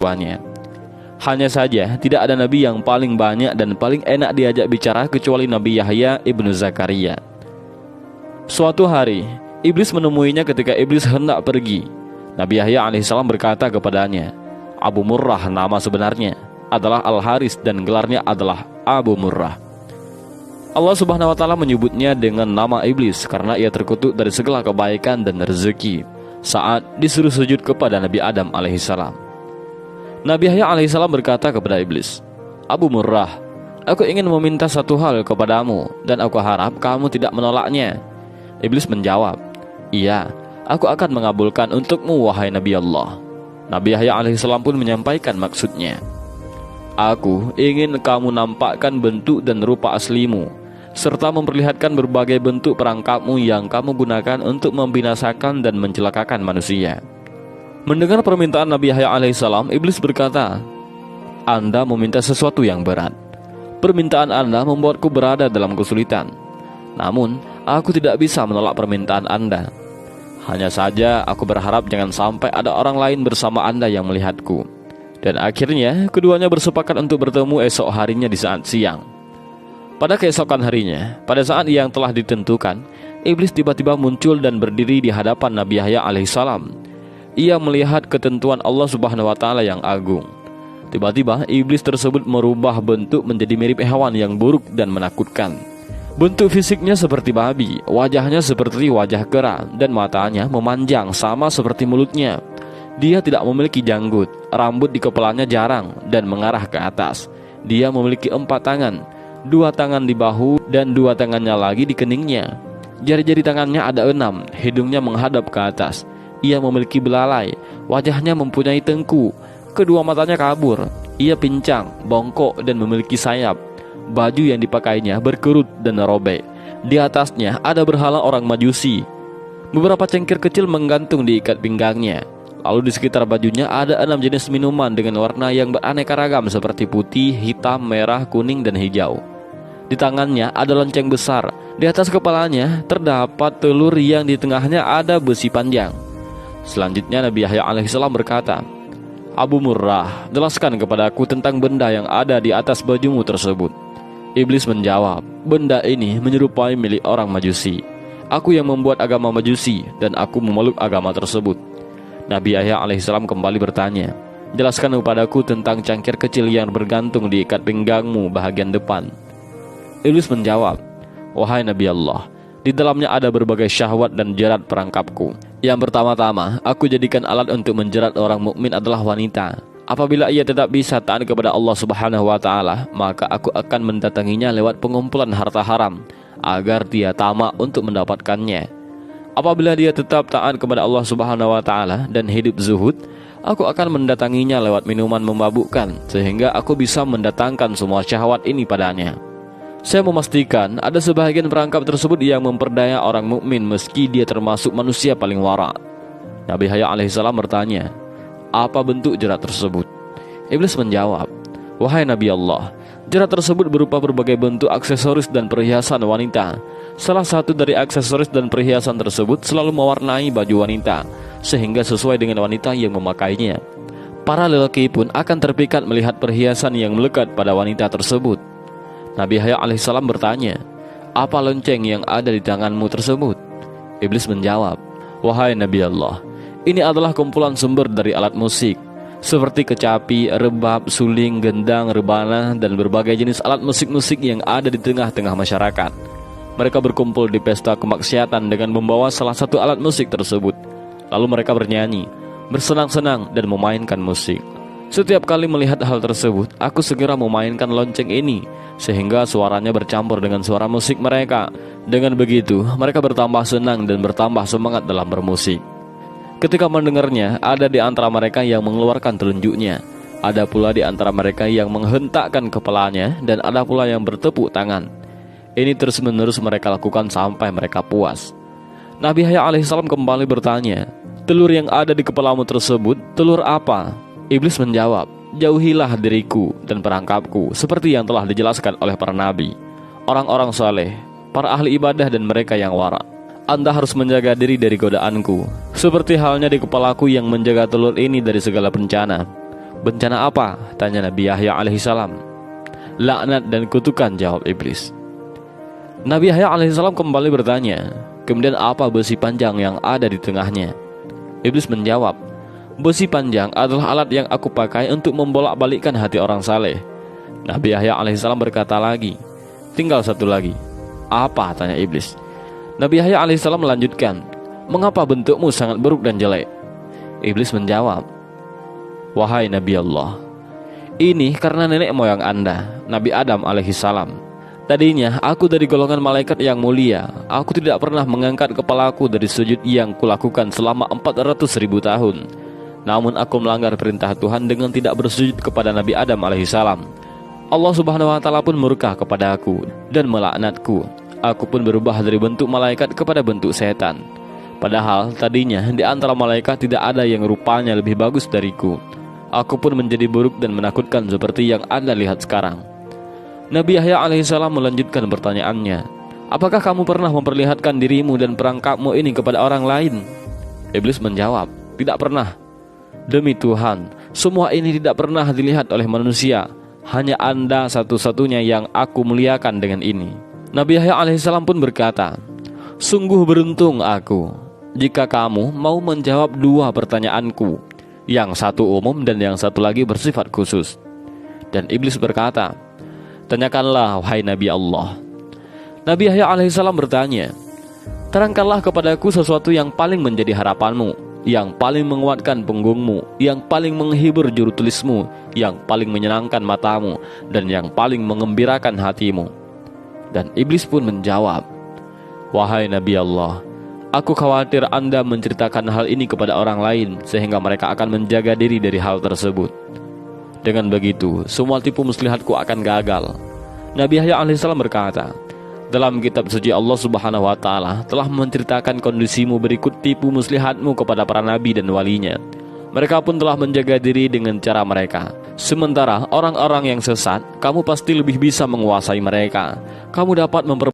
tuanya. Hanya saja tidak ada nabi yang paling banyak dan paling enak diajak bicara kecuali Nabi Yahya ibnu Zakaria. Suatu hari, iblis menemuinya ketika iblis hendak pergi. Nabi Yahya alaihissalam berkata kepadanya, Abu Murrah nama sebenarnya adalah Al-Haris dan gelarnya adalah Abu Murrah. Allah subhanahu wa ta'ala menyebutnya dengan nama iblis karena ia terkutuk dari segala kebaikan dan rezeki saat disuruh sujud kepada Nabi Adam alaihissalam. Nabi Yahya alaihissalam berkata kepada iblis, Abu Murrah, aku ingin meminta satu hal kepadamu dan aku harap kamu tidak menolaknya. Iblis menjawab, iya, aku akan mengabulkan untukmu wahai Nabi Allah. Nabi Yahya alaihissalam pun menyampaikan maksudnya. Aku ingin kamu nampakkan bentuk dan rupa aslimu, serta memperlihatkan berbagai bentuk perangkapmu yang kamu gunakan untuk membinasakan dan mencelakakan manusia. Mendengar permintaan Nabi Yahya alaihissalam, iblis berkata, Anda meminta sesuatu yang berat. Permintaan Anda membuatku berada dalam kesulitan. Namun, aku tidak bisa menolak permintaan Anda. Hanya saja aku berharap jangan sampai ada orang lain bersama Anda yang melihatku. Dan akhirnya, keduanya bersepakat untuk bertemu esok harinya di saat siang. Pada keesokan harinya, pada saat yang telah ditentukan, iblis tiba-tiba muncul dan berdiri di hadapan Nabi Yahya alaihissalam. Ia melihat ketentuan Allah subhanahu wa ta'ala yang agung. Tiba-tiba iblis tersebut merubah bentuk menjadi mirip hewan yang buruk dan menakutkan. Bentuk fisiknya seperti babi, wajahnya seperti wajah kera, dan matanya memanjang sama seperti mulutnya. Dia tidak memiliki janggut, rambut di kepalanya jarang dan mengarah ke atas. Dia memiliki 4 tangan, 2 tangan di bahu dan 2 tangannya lagi di keningnya. Jari-jari tangannya ada 6, hidungnya menghadap ke atas. Ia memiliki belalai, wajahnya mempunyai tengku, kedua matanya kabur. Ia pincang, bongkok dan memiliki sayap. Baju yang dipakainya berkerut dan robek. Di atasnya ada berhala orang Majusi. Beberapa cengkir kecil menggantung di ikat pinggangnya. Lalu di sekitar bajunya ada 6 jenis minuman dengan warna yang beraneka ragam seperti putih, hitam, merah, kuning, dan hijau. Di tangannya ada lonceng besar. Di atas kepalanya terdapat telur yang di tengahnya ada besi panjang. Selanjutnya Nabi Yahya alaihissalam berkata, Abu Murrah, jelaskan kepadaku tentang benda yang ada di atas bajumu tersebut. Iblis menjawab, benda ini menyerupai milik orang Majusi. Aku yang membuat agama Majusi dan aku memeluk agama tersebut. Nabi Yahya alaihissalam kembali bertanya, jelaskan kepadaku tentang cangkir kecil yang bergantung di ikat pinggangmu bahagian depan. Iblis menjawab, wahai Nabi Allah, di dalamnya ada berbagai syahwat dan jerat perangkapku. Yang pertama-tama, aku jadikan alat untuk menjerat orang mukmin adalah wanita. Apabila ia tetap bisa taat kepada Allah subhanahu wa ta'ala, maka aku akan mendatanginya lewat pengumpulan harta haram, agar dia tamak untuk mendapatkannya. Apabila dia tetap taat kepada Allah subhanahu wa ta'ala dan hidup zuhud, aku akan mendatanginya lewat minuman memabukkan, sehingga aku bisa mendatangkan semua syahwat ini padanya. Saya memastikan ada sebahagian perangkap tersebut yang memperdaya orang mukmin meski dia termasuk manusia paling wara. Nabi Yahya alaihissalam bertanya, apa bentuk jerat tersebut? Iblis menjawab, wahai Nabi Allah, jerat tersebut berupa berbagai bentuk aksesoris dan perhiasan wanita. Salah satu dari aksesoris dan perhiasan tersebut selalu mewarnai baju wanita, sehingga sesuai dengan wanita yang memakainya. Para lelaki pun akan terpikat melihat perhiasan yang melekat pada wanita tersebut. Nabi Yahya alaihissalam bertanya, apa lonceng yang ada di tanganmu tersebut? Iblis menjawab, wahai Nabi Allah, ini adalah kumpulan sumber dari alat musik, seperti kecapi, rebab, suling, gendang, rebana, dan berbagai jenis alat musik-musik yang ada di tengah-tengah masyarakat. Mereka berkumpul di pesta kemaksiatan dengan membawa salah satu alat musik tersebut. Lalu mereka bernyanyi, bersenang-senang, dan memainkan musik. Setiap kali melihat hal tersebut, aku segera memainkan lonceng ini, sehingga suaranya bercampur dengan suara musik mereka. Dengan begitu, mereka bertambah senang dan bertambah semangat dalam bermusik. Ketika mendengarnya, ada di antara mereka yang mengeluarkan telunjuknya, ada pula di antara mereka yang menghentakkan kepalanya, dan ada pula yang bertepuk tangan. Ini terus-menerus mereka lakukan sampai mereka puas. Nabi Yahya alaihissalam kembali bertanya, telur yang ada di kepalamu tersebut, telur apa? Iblis menjawab, jauhilah diriku dan perangkapku seperti yang telah dijelaskan oleh para nabi, orang-orang saleh, para ahli ibadah dan mereka yang wara. Anda harus menjaga diri dari godaanku, seperti halnya di kepalaku yang menjaga telur ini dari segala bencana. Bencana apa? Tanya Nabi Yahya alaihissalam. Laknat dan kutukan, jawab iblis. Nabi Yahya alaihissalam kembali bertanya, kemudian apa besi panjang yang ada di tengahnya? Iblis menjawab, besi panjang adalah alat yang aku pakai untuk membolak-balikkan hati orang saleh. Nabi Yahya alaihissalam berkata lagi, tinggal satu lagi. Apa? Tanya iblis. Nabi Yahya alaihissalam melanjutkan, mengapa bentukmu sangat buruk dan jelek? Iblis menjawab, wahai Nabi Allah, ini karena nenek moyang Anda, Nabi Adam alaihissalam. Tadinya aku dari golongan malaikat yang mulia. Aku tidak pernah mengangkat kepalaku dari sujud yang kulakukan selama 400.000 tahun. Namun aku melanggar perintah Tuhan dengan tidak bersujud kepada Nabi Adam alaihissalam. Allah subhanahu wa ta'ala pun murka kepada aku dan melaknatku. Aku pun berubah dari bentuk malaikat kepada bentuk setan. Padahal tadinya di antara malaikat tidak ada yang rupanya lebih bagus dariku. Aku pun menjadi buruk dan menakutkan seperti yang Anda lihat sekarang. Nabi Yahya alaihissalam melanjutkan pertanyaannya, apakah kamu pernah memperlihatkan dirimu dan perangkapmu ini kepada orang lain? Iblis menjawab, tidak pernah. Demi Tuhan, semua ini tidak pernah dilihat oleh manusia. Hanya Anda satu-satunya yang aku muliakan dengan ini. Nabi Yahya alaihissalam pun berkata, sungguh beruntung aku jika kamu mau menjawab dua pertanyaanku, yang satu umum dan yang satu lagi bersifat khusus. Dan iblis berkata, tanyakanlah wahai Nabi Allah. Nabi Yahya alaihissalam bertanya, terangkanlah kepadaku sesuatu yang paling menjadi harapanmu, yang paling menguatkan punggungmu, yang paling menghibur juru tulismu, yang paling menyenangkan matamu, dan yang paling mengembirakan hatimu. Dan iblis pun menjawab, wahai Nabi Allah, aku khawatir Anda menceritakan hal ini kepada orang lain, sehingga mereka akan menjaga diri dari hal tersebut. Dengan begitu, semua tipu muslihatku akan gagal. Nabi Yahya alaihissalam berkata, dalam kitab suci Allah subhanahu wa ta'ala telah menceritakan kondisimu berikut tipu muslihatmu kepada para nabi dan walinya. Mereka pun telah menjaga diri dengan cara mereka. Sementara orang-orang yang sesat, kamu pasti lebih bisa menguasai mereka. Kamu dapat